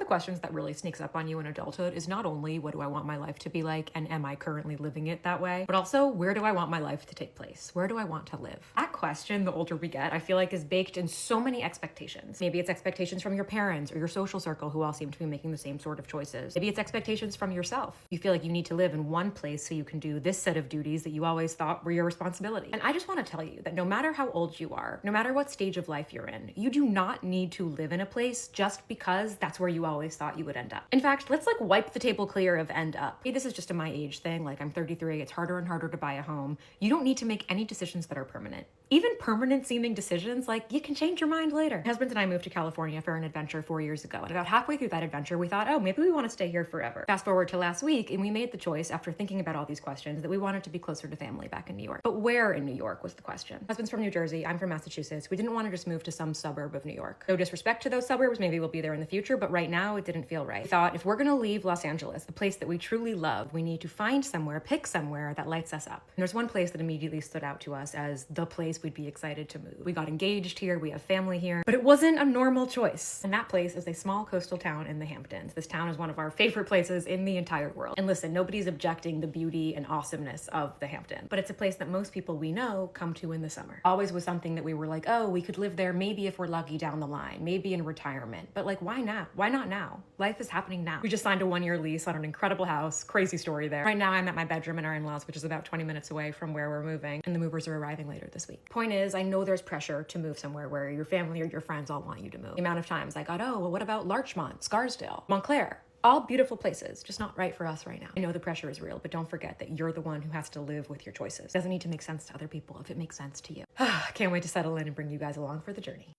questions that really sneaks up on you in adulthood is not only what do I want my life to be like and am I currently living it that way, but also where do I want my life to take place? Where do I want to live? That question, the older we get, I feel like is baked in so many expectations. Maybe it's expectations from your parents or your social circle who all seem to be making the same sort of choices. Maybe it's expectations from yourself. You feel like you need to live in one place so you can do this set of duties that you always thought were your responsibility. And I just want to tell you that no matter how old you are, no matter what stage of life you're in, you do not need to live in a place just because that's where you always thought you would end up. In fact, let's wipe the table clear of end up. Hey, this is just a my age thing. I'm 33, it's harder and harder to buy a home. You don't need to make any decisions that are permanent. Even permanent seeming decisions, you can change your mind later. My husband and I moved to California for an adventure 4 years ago. And about halfway through that adventure, we thought, oh, maybe we want to stay here forever. Fast forward to last week, and we made the choice after thinking about all these questions that we wanted to be closer to family back in New York. But where in New York was the question. My husband's from New Jersey, I'm from Massachusetts. We didn't want to just move to some suburb of New York. No disrespect to those suburbs, maybe we'll be there in the future, but right now it didn't feel right. We thought if we're gonna leave Los Angeles, the place that we truly love, we need to find somewhere, pick somewhere that lights us up. And there's one place that immediately stood out to us as the place we'd be excited to move. We got engaged here, we have family here, but it wasn't a normal choice. And that place is a small coastal town in the Hamptons. This town is one of our favorite places in the entire world. And listen, nobody's objecting the beauty and awesomeness of the Hamptons, but it's a place that most people we know come to in the summer. Always was something that we were like, oh, we could live there maybe if we're lucky down the line, maybe in retirement, but why not? Why not now? Life is happening now. We just signed a 1-year lease on an incredible house. Crazy story there. Right now I'm at my bedroom in our in-laws, which is about 20 minutes away from where we're moving, and the movers are arriving later this week. Point is, I know there's pressure to move somewhere where your family or your friends all want you to move. The amount of times I got, oh, well, what about Larchmont, Scarsdale, Montclair? All beautiful places, just not right for us right now. I know the pressure is real, but don't forget that you're the one who has to live with your choices. It doesn't need to make sense to other people if it makes sense to you. Can't wait to settle in and bring you guys along for the journey.